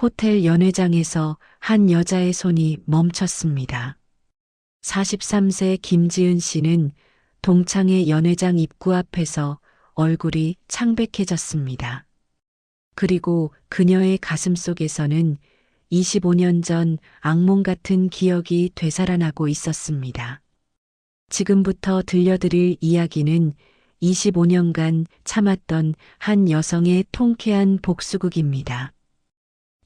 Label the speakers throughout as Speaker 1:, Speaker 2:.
Speaker 1: 호텔 연회장에서 한 여자의 손이 멈췄습니다. 43세 김지은 씨는 동창회 연회장 입구 앞에서 얼굴이 창백해졌습니다. 그리고 그녀의 가슴 속에서는 25년 전 악몽 같은 기억이 되살아나고 있었습니다. 지금부터 들려드릴 이야기는 25년간 참았던 한 여성의 통쾌한 복수극입니다.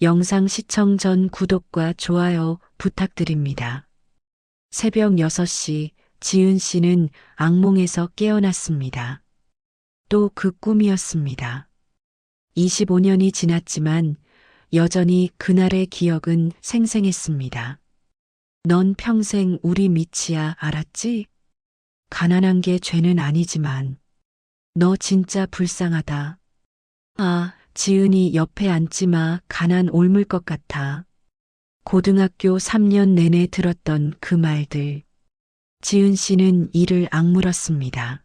Speaker 1: 영상 시청 전 구독과 좋아요 부탁드립니다. 새벽 6시 지은 씨는 악몽에서 깨어났습니다. 또 그 꿈이었습니다. 25년이 지났지만 여전히 그날의 기억은 생생했습니다. 넌 평생 우리 미치야, 알았지? 가난한 게 죄는 아니지만 너 진짜 불쌍하다. 아, 지은이 옆에 앉지 마. 가난 옮을 것 같아. 고등학교 3년 내내 들었던 그 말들. 지은 씨는 이를 악물었습니다.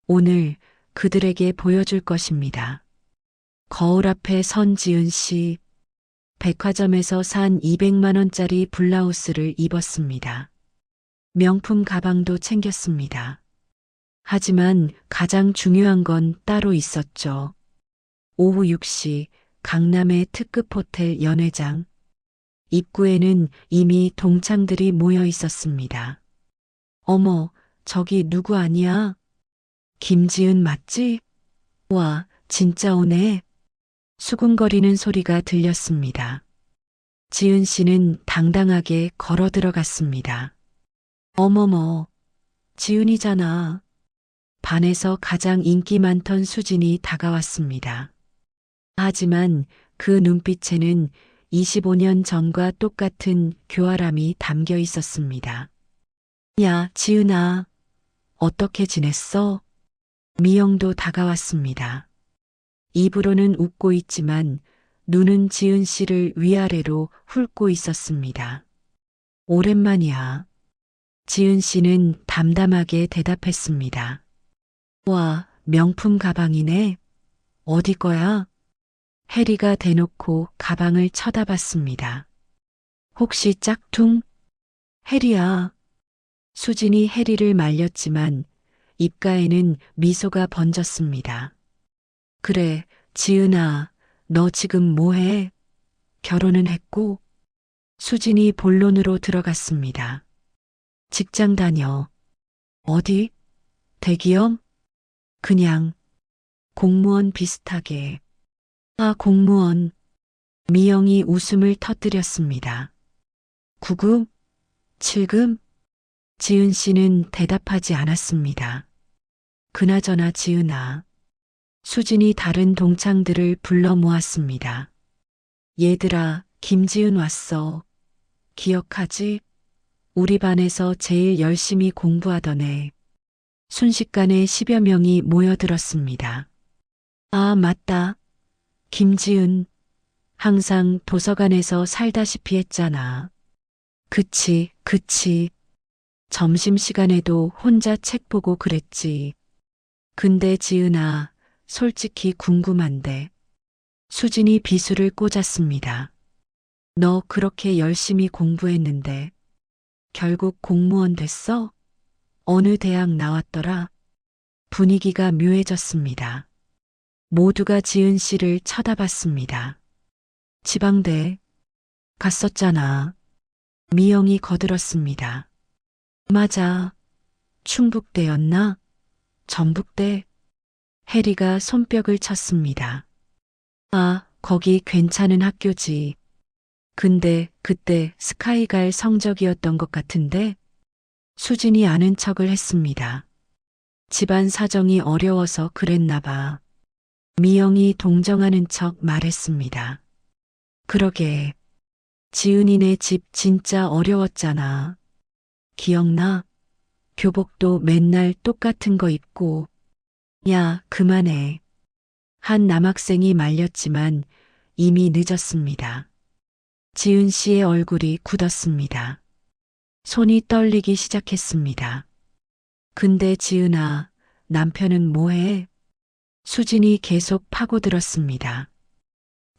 Speaker 1: 오늘 그들에게 보여줄 것입니다. 거울 앞에 선 지은 씨. 백화점에서 산 200만 원짜리 블라우스를 입었습니다. 명품 가방도 챙겼습니다. 하지만 가장 중요한 건 따로 있었죠. 오후 6시 강남의 특급 호텔 연회장. 입구에는 이미 동창들이 모여 있었습니다. 어머, 저기 누구 아니야? 김지은 맞지? 와, 진짜 오네. 수군거리는 소리가 들렸습니다. 지은 씨는 당당하게 걸어 들어갔습니다. 어머머, 지은이잖아. 반에서 가장 인기 많던 수진이 다가왔습니다. 하지만 그 눈빛에는 25년 전과 똑같은 교활함이 담겨 있었습니다. 야, 지은아, 어떻게 지냈어? 미영도 다가왔습니다. 입으로는 웃고 있지만 눈은 지은 씨를 위아래로 훑고 있었습니다. 오랜만이야. 지은 씨는 담담하게 대답했습니다. 와, 명품 가방이네. 어디 거야? 해리가 대놓고 가방을 쳐다봤습니다. 혹시 짝퉁? 해리야. 수진이 해리를 말렸지만 입가에는 미소가 번졌습니다. 그래, 지은아, 너 지금 뭐해? 결혼은 했고? 수진이 본론으로 들어갔습니다. 직장 다녀. 어디? 대기업? 그냥 공무원 비슷하게. 아, 공무원. 미영이 웃음을 터뜨렸습니다. 9급? 7급? 지은 씨는 대답하지 않았습니다. 그나저나 지은아. 수진이 다른 동창들을 불러 모았습니다. 얘들아, 김지은 왔어. 기억하지? 우리 반에서 제일 열심히 공부하던 애. 순식간에 10여 명이 모여들었습니다. 아, 맞다. 김지은. 항상 도서관에서 살다시피 했잖아. 그치, 그치. 점심시간에도 혼자 책 보고 그랬지. 근데 지은아, 솔직히 궁금한데. 수진이 비수를 꽂았습니다. 너 그렇게 열심히 공부했는데 결국 공무원 됐어? 어느 대학 나왔더라? 분위기가 묘해졌습니다. 모두가 지은 씨를 쳐다봤습니다. 지방대 갔었잖아. 미영이 거들었습니다. 맞아. 충북대였나? 전북대? 해리가 손뼉을 쳤습니다. 아, 거기 괜찮은 학교지. 근데 그때 스카이갈 성적이었던 것 같은데? 수진이 아는 척을 했습니다. 집안 사정이 어려워서 그랬나 봐. 미영이 동정하는 척 말했습니다. 그러게. 지은이네 집 진짜 어려웠잖아. 기억나? 교복도 맨날 똑같은 거 입고. 야, 그만해. 한 남학생이 말렸지만 이미 늦었습니다. 지은 씨의 얼굴이 굳었습니다. 손이 떨리기 시작했습니다. 근데 지은아, 남편은 뭐해? 수진이 계속 파고들었습니다.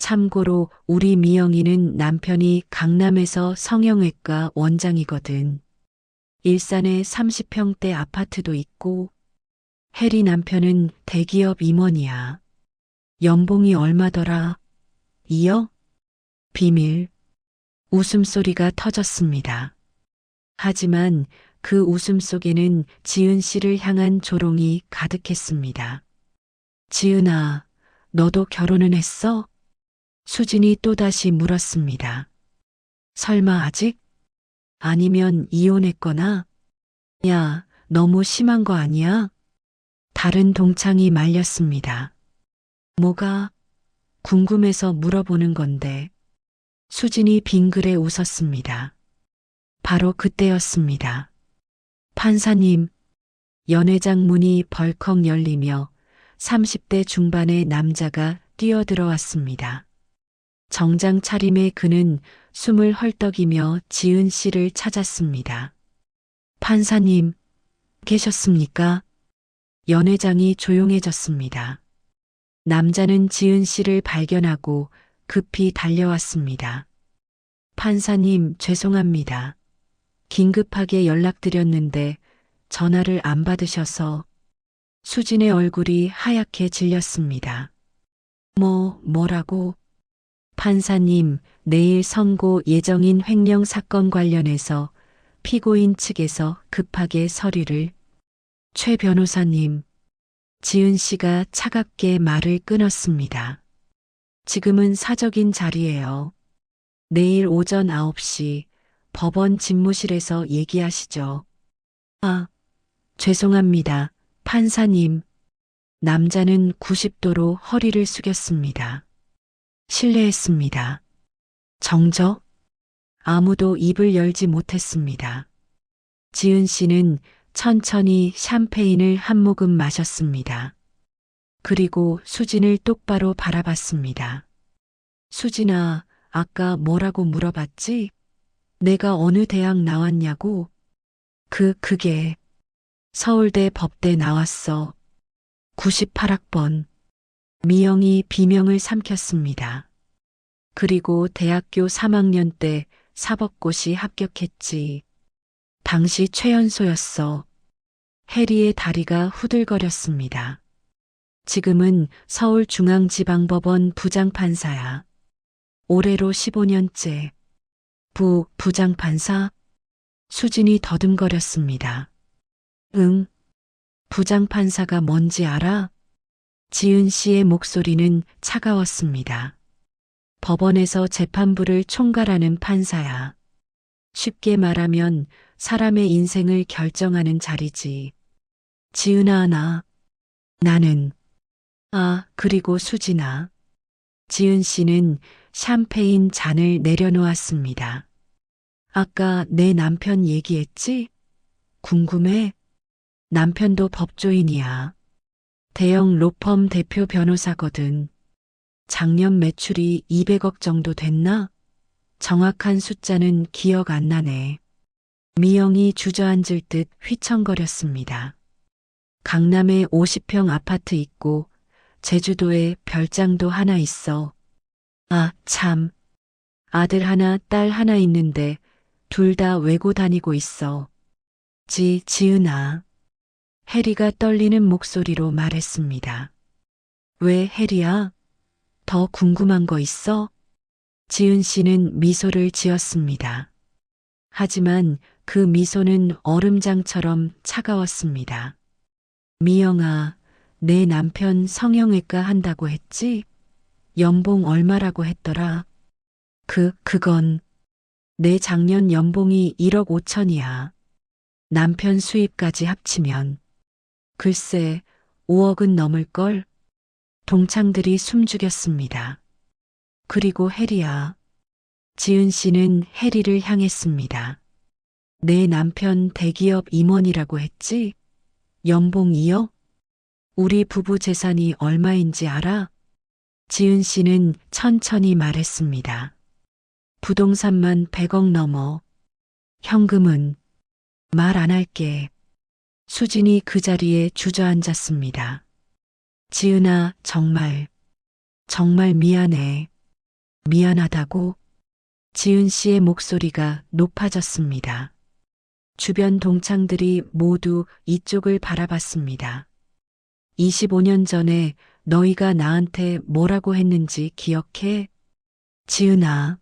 Speaker 1: 참고로 우리 미영이는 남편이 강남에서 성형외과 원장이거든. 일산에 30평대 아파트도 있고, 혜리 남편은 대기업 임원이야. 연봉이 얼마더라? 2억? 비밀. 웃음소리가 터졌습니다. 하지만 그 웃음 속에는 지은 씨를 향한 조롱이 가득했습니다. 지은아, 너도 결혼은 했어? 수진이 또다시 물었습니다. 설마 아직? 아니면 이혼했거나? 야, 너무 심한 거 아니야? 다른 동창이 말렸습니다. 뭐가? 궁금해서 물어보는 건데. 수진이 빙그레 웃었습니다. 바로 그때였습니다. 판사님, 연회장 문이 벌컥 열리며 30대 중반의 남자가 뛰어들어왔습니다. 정장 차림의 그는 숨을 헐떡이며 지은 씨를 찾았습니다. 판사님, 계셨습니까? 연회장이 조용해졌습니다. 남자는 지은 씨를 발견하고 급히 달려왔습니다. 판사님, 죄송합니다. 긴급하게 연락드렸는데 전화를 안 받으셔서. 수진의 얼굴이 하얗게 질렸습니다. 뭐라고? 판사님, 내일 선고 예정인 횡령 사건 관련해서 피고인 측에서 급하게 서류를. 최 변호사님, 지은 씨가 차갑게 말을 끊었습니다. 지금은 사적인 자리예요. 내일 오전 9시 법원 집무실에서 얘기하시죠. 아, 죄송합니다. 판사님. 남자는 90도로 허리를 숙였습니다. 실례했습니다. 정적? 아무도 입을 열지 못했습니다. 지은 씨는 천천히 샴페인을 한 모금 마셨습니다. 그리고 수진을 똑바로 바라봤습니다. 수진아, 아까 뭐라고 물어봤지? 내가 어느 대학 나왔냐고? 그게 서울대 법대 나왔어. 98학번. 미영이 비명을 삼켰습니다. 그리고 대학교 3학년 때 사법고시 합격했지. 당시 최연소였어. 해리의 다리가 후들거렸습니다. 지금은 서울중앙지방법원 부장판사야. 올해로 15년째. 부장판사? 수진이 더듬거렸습니다. 응. 부장판사가 뭔지 알아? 지은 씨의 목소리는 차가웠습니다. 법원에서 재판부를 총괄하는 판사야. 쉽게 말하면 사람의 인생을 결정하는 자리지. 지은아, 나는. 그리고 수진아. 지은 씨는 샴페인 잔을 내려놓았습니다. 아까 내 남편 얘기했지? 궁금해? 남편도 법조인이야. 대형 로펌 대표 변호사거든. 작년 매출이 200억 정도 됐나? 정확한 숫자는 기억 안 나네. 미영이 주저앉을 듯 휘청거렸습니다. 강남에 50평 아파트 있고 제주도에 별장도 하나 있어. 참. 아들 하나, 딸 하나 있는데 둘 다 외고 다니고 있어. 지은아. 해리가 떨리는 목소리로 말했습니다. 왜 해리야? 더 궁금한 거 있어? 지은 씨는 미소를 지었습니다. 하지만 그 미소는 얼음장처럼 차가웠습니다. 미영아, 내 남편 성형외과 한다고 했지? 연봉 얼마라고 했더라? 그건 내 작년 연봉이 1억 5천이야. 남편 수입까지 합치면. 글쎄, 5억은 넘을걸? 동창들이 숨죽였습니다. 그리고 해리야. 지은 씨는 해리를 향했습니다. 내 남편 대기업 임원이라고 했지? 연봉 2억? 우리 부부 재산이 얼마인지 알아? 지은 씨는 천천히 말했습니다. 부동산만 100억 넘어. 현금은 말 안 할게. 수진이 그 자리에 주저앉았습니다. 지은아, 정말 미안해. 미안하다고? 지은 씨의 목소리가 높아졌습니다. 주변 동창들이 모두 이쪽을 바라봤습니다. 25년 전에 너희가 나한테 뭐라고 했는지 기억해? 지은아,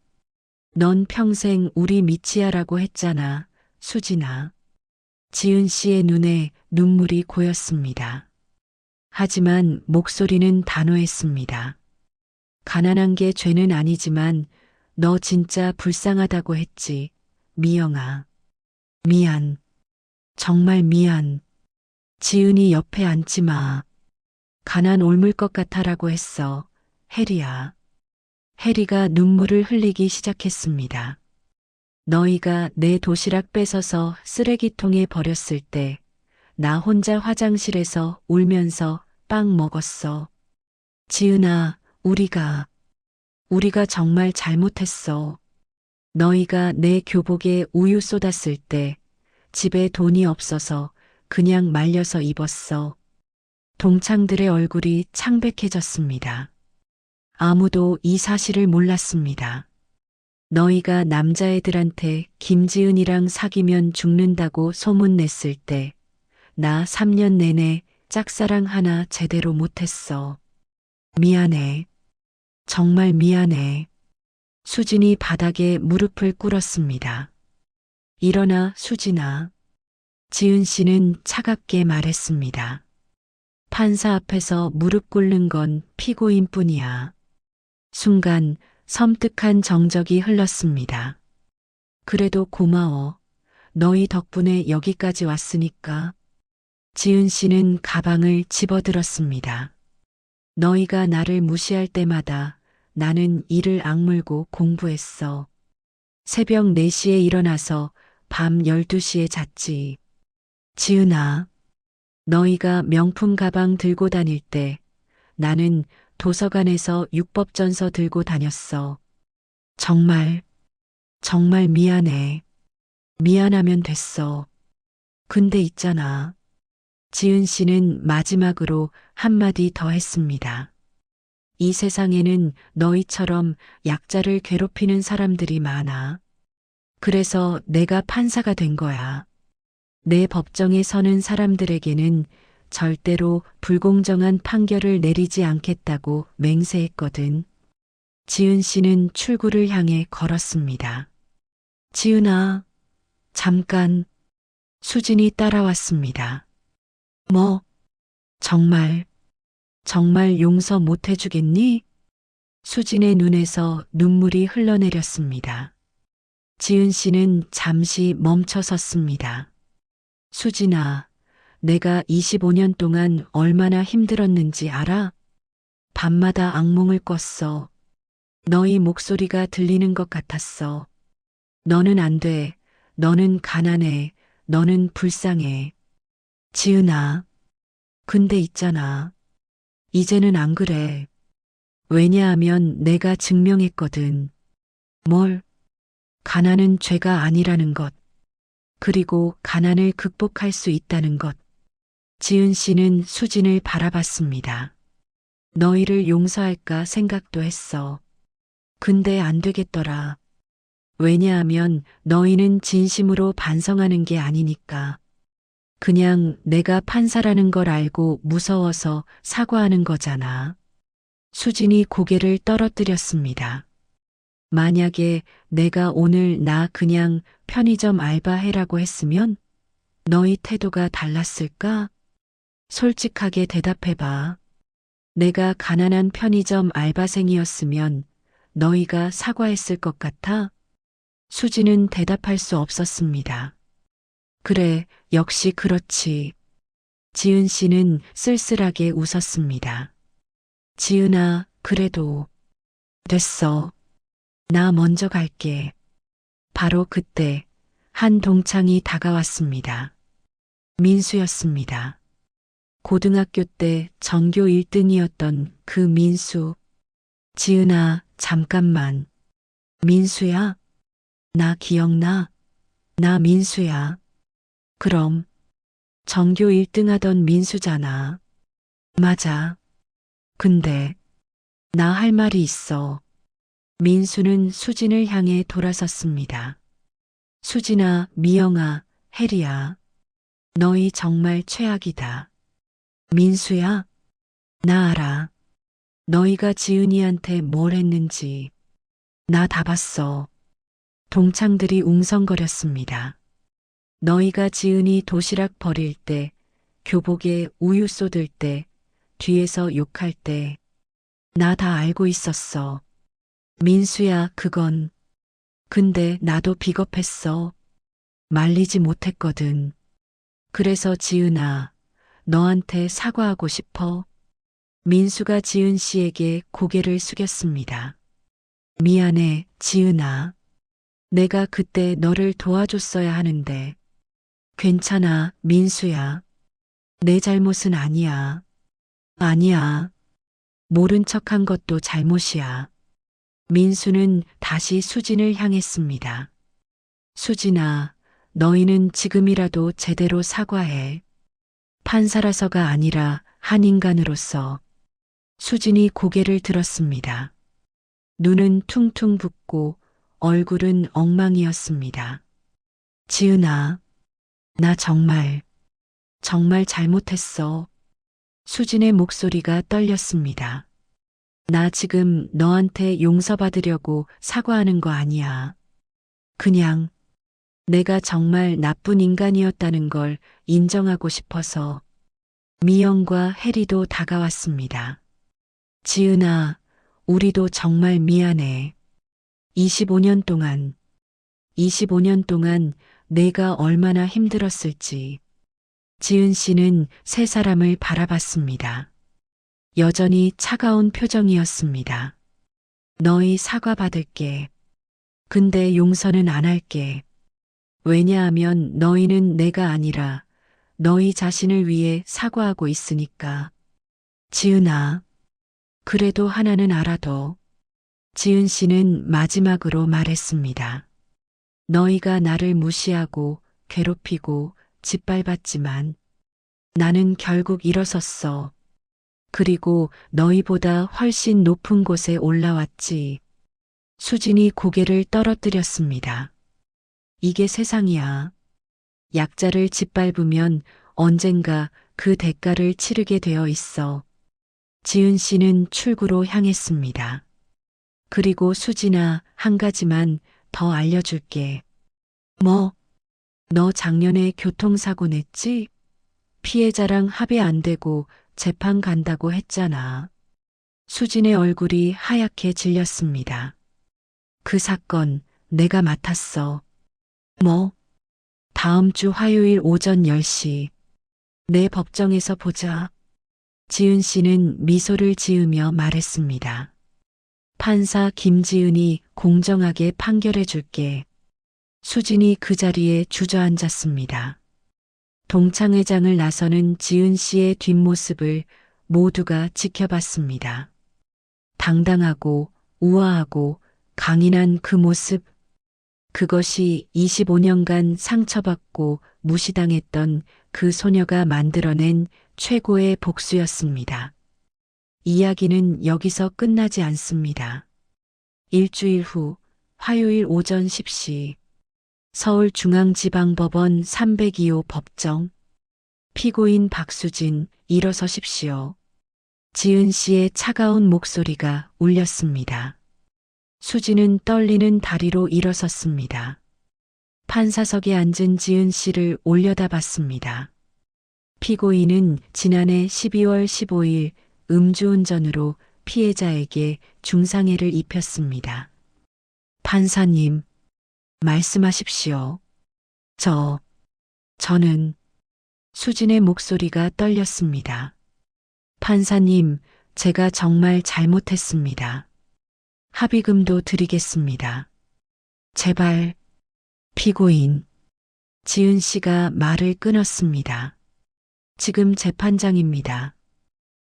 Speaker 1: 넌 평생 우리 미치야라고 했잖아, 수진아. 지은 씨의 눈에 눈물이 고였습니다. 하지만 목소리는 단호했습니다. 가난한 게 죄는 아니지만 너 진짜 불쌍하다고 했지, 미영아. 미안. 정말 미안. 지은이 옆에 앉지 마. 가난 옮을 것 같아라고 했어. 해리야. 해리가 눈물을 흘리기 시작했습니다. 너희가 내 도시락 뺏어서 쓰레기통에 버렸을 때 나 혼자 화장실에서 울면서 빵 먹었어. 지은아, 우리가 정말 잘못했어. 너희가 내 교복에 우유 쏟았을 때 집에 돈이 없어서 그냥 말려서 입었어. 동창들의 얼굴이 창백해졌습니다. 아무도 이 사실을 몰랐습니다. 너희가 남자애들한테 김지은이랑 사귀면 죽는다고 소문냈을 때 나 3년 내내 짝사랑 하나 제대로 못했어. 미안해. 정말 미안해. 수진이 바닥에 무릎을 꿇었습니다. 일어나, 수진아. 지은 씨는 차갑게 말했습니다. 판사 앞에서 무릎 꿇는 건 피고인 뿐이야. 순간 섬뜩한 정적이 흘렀습니다. 그래도 고마워. 너희 덕분에 여기까지 왔으니까. 지은 씨는 가방을 집어들었습니다. 너희가 나를 무시할 때마다 나는 이를 악물고 공부했어. 새벽 4시에 일어나서 밤 12시에 잤지. 지은아, 너희가 명품 가방 들고 다닐 때 나는 도서관에서 육법전서 들고 다녔어. 정말 미안해. 미안하면 됐어. 근데 있잖아. 지은 씨는 마지막으로 한마디 더 했습니다. 이 세상에는 너희처럼 약자를 괴롭히는 사람들이 많아. 그래서 내가 판사가 된 거야. 내 법정에 서는 사람들에게는 절대로 불공정한 판결을 내리지 않겠다고 맹세했거든. 지은 씨는 출구를 향해 걸었습니다. 지은아, 잠깐. 수진이 따라왔습니다. 뭐, 정말 용서 못 해주겠니? 수진의 눈에서 눈물이 흘러내렸습니다. 지은 씨는 잠시 멈춰 섰습니다. 수진아, 내가 25년 동안 얼마나 힘들었는지 알아? 밤마다 악몽을 꿨어. 너희 목소리가 들리는 것 같았어. 너는 안 돼. 너는 가난해. 너는 불쌍해. 지은아, 근데 있잖아. 이제는 안 그래. 왜냐하면 내가 증명했거든. 뭘? 가난은 죄가 아니라는 것. 그리고 가난을 극복할 수 있다는 것. 지은 씨는 수진을 바라봤습니다. 너희를 용서할까 생각도 했어. 근데 안 되겠더라. 왜냐하면 너희는 진심으로 반성하는 게 아니니까. 그냥 내가 판사라는 걸 알고 무서워서 사과하는 거잖아. 수진이 고개를 떨어뜨렸습니다. 만약에 내가 오늘 나 그냥 편의점 알바해라고 했으면 너희 태도가 달랐을까? 솔직하게 대답해봐. 내가 가난한 편의점 알바생이었으면 너희가 사과했을 것 같아? 수지는 대답할 수 없었습니다. 그래, 역시 그렇지. 지은 씨는 쓸쓸하게 웃었습니다. 지은아, 그래도 됐어. 나 먼저 갈게. 바로 그때 한 동창이 다가왔습니다. 민수였습니다. 고등학교 때 전교 1등이었던 그 민수. 지은아, 잠깐만. 민수야? 나 기억나? 나 민수야. 그럼 전교 1등 하던 민수잖아. 맞아. 근데 나 할 말이 있어. 민수는 수진을 향해 돌아섰습니다. 수진아, 미영아, 혜리야. 너희 정말 최악이다. 민수야, 나 알아. 너희가 지은이한테 뭘 했는지. 나 다 봤어. 동창들이 웅성거렸습니다. 너희가 지은이 도시락 버릴 때, 교복에 우유 쏟을 때, 뒤에서 욕할 때, 나 다 알고 있었어. 민수야, 그건. 근데 나도 비겁했어. 말리지 못했거든. 그래서 지은아, 너한테 사과하고 싶어. 민수가 지은 씨에게 고개를 숙였습니다. 미안해, 지은아. 내가 그때 너를 도와줬어야 하는데. 괜찮아, 민수야. 내 잘못은 아니야. 아니야. 모른 척한 것도 잘못이야. 민수는 다시 수진을 향했습니다. 수진아, 너희는 지금이라도 제대로 사과해. 판사라서가 아니라 한 인간으로서. 수진이 고개를 들었습니다. 눈은 퉁퉁 붓고 얼굴은 엉망이었습니다. 지은아, 나 정말 잘못했어. 수진의 목소리가 떨렸습니다. 나 지금 너한테 용서받으려고 사과하는 거 아니야. 그냥 내가 정말 나쁜 인간이었다는 걸 인정하고 싶어서. 미영과 혜리도 다가왔습니다. 지은아, 우리도 정말 미안해. 25년 동안, 25년 동안 내가 얼마나 힘들었을지. 지은 씨는 세 사람을 바라봤습니다. 여전히 차가운 표정이었습니다. 너희 사과받을게. 근데 용서는 안 할게. 왜냐하면 너희는 내가 아니라 너희 자신을 위해 사과하고 있으니까. 지은아, 그래도 하나는 알아둬. 지은 씨는 마지막으로 말했습니다. 너희가 나를 무시하고 괴롭히고 짓밟았지만 나는 결국 일어섰어. 그리고 너희보다 훨씬 높은 곳에 올라왔지. 수진이 고개를 떨어뜨렸습니다. 이게 세상이야. 약자를 짓밟으면 언젠가 그 대가를 치르게 되어 있어. 지은 씨는 출구로 향했습니다. 그리고 수진아, 한 가지만 더 알려줄게. 뭐? 너 작년에 교통사고 냈지? 피해자랑 합의 안 되고 재판 간다고 했잖아. 수진의 얼굴이 하얗게 질렸습니다. 그 사건 내가 맡았어. 뭐? 다음 주 화요일 오전 10시. 내 법정에서 보자. 지은 씨는 미소를 지으며 말했습니다. 판사 김지은이 공정하게 판결해 줄게. 수진이 그 자리에 주저앉았습니다. 동창회장을 나서는 지은 씨의 뒷모습을 모두가 지켜봤습니다. 당당하고 우아하고 강인한 그 모습, 그것이 25년간 상처받고 무시당했던 그 소녀가 만들어낸 최고의 복수였습니다. 이야기는 여기서 끝나지 않습니다. 일주일 후 화요일 오전 10시 서울중앙지방법원 302호 법정. 피고인 박수진, 일어서십시오. 지은 씨의 차가운 목소리가 울렸습니다. 수진은 떨리는 다리로 일어섰습니다. 판사석에 앉은 지은 씨를 올려다봤습니다. 피고인은 지난해 12월 15일 음주운전으로 피해자에게 중상해를 입혔습니다. 판사님, 말씀하십시오. 저는 수진의 목소리가 떨렸습니다. 판사님, 제가 정말 잘못했습니다. 합의금도 드리겠습니다. 제발. 피고인. 지은 씨가 말을 끊었습니다. 지금 재판장입니다.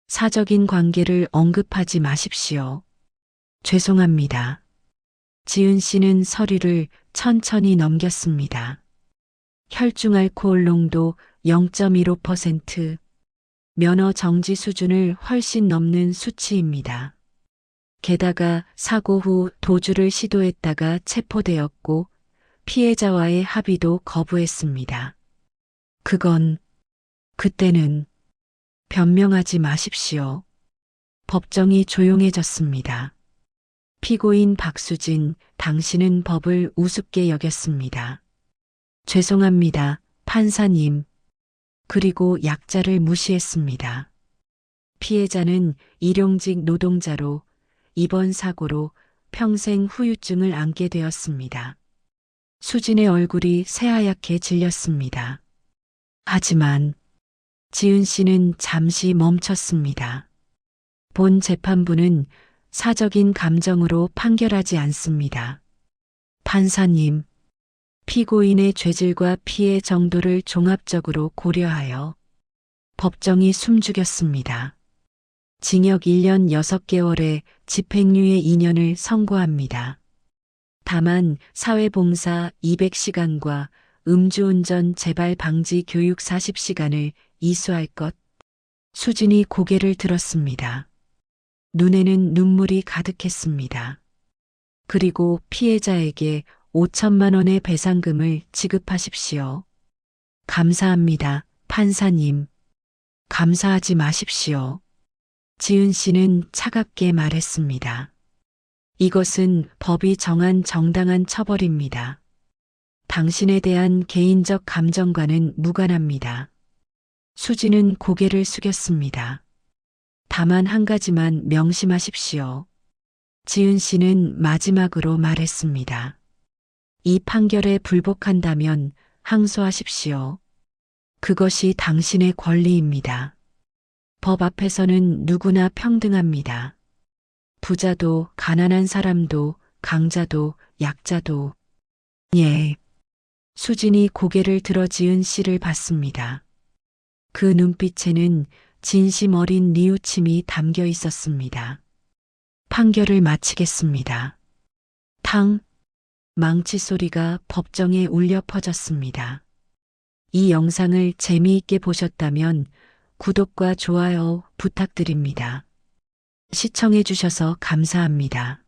Speaker 1: 사적인 관계를 언급하지 마십시오. 죄송합니다. 지은 씨는 서류를 천천히 넘겼습니다. 혈중 알코올 농도 0.15%, 면허 정지 수준을 훨씬 넘는 수치입니다. 게다가 사고 후 도주를 시도했다가 체포되었고 피해자와의 합의도 거부했습니다. 그때는 변명하지 마십시오. 법정이 조용해졌습니다. 피고인 박수진, 당신은 법을 우습게 여겼습니다. 죄송합니다, 판사님. 그리고 약자를 무시했습니다. 피해자는 일용직 노동자로 이번 사고로 평생 후유증을 안게 되었습니다. 수진의 얼굴이 새하얗게 질렸습니다. 하지만 지은 씨는 잠시 멈췄습니다. 본 재판부는 사적인 감정으로 판결하지 않습니다. 판사님, 피고인의 죄질과 피해 정도를 종합적으로 고려하여 법정이 숨죽였습니다. 징역 1년 6개월에 집행유예 2년을 선고합니다. 다만 사회봉사 200시간과 음주운전 재발 방지 교육 40시간을 이수할 것. 수진이 고개를 들었습니다. 눈에는 눈물이 가득했습니다. 그리고 피해자에게 5천만 원의 배상금을 지급하십시오. 감사합니다, 판사님. 감사하지 마십시오. 지은 씨는 차갑게 말했습니다. 이것은 법이 정한 정당한 처벌입니다. 당신에 대한 개인적 감정과는 무관합니다. 수진은 고개를 숙였습니다. 다만 한 가지만 명심하십시오. 지은 씨는 마지막으로 말했습니다. 이 판결에 불복한다면 항소하십시오. 그것이 당신의 권리입니다. 법 앞에서는 누구나 평등합니다. 부자도 가난한 사람도 강자도 약자도. 예. 수진이 고개를 들어 지은 씨를 봤습니다. 그 눈빛에는 진심 어린 뉘우침이 담겨 있었습니다. 판결을 마치겠습니다. 탕! 망치 소리가 법정에 울려 퍼졌습니다. 이 영상을 재미있게 보셨다면 구독과 좋아요 부탁드립니다. 시청해 주셔서 감사합니다.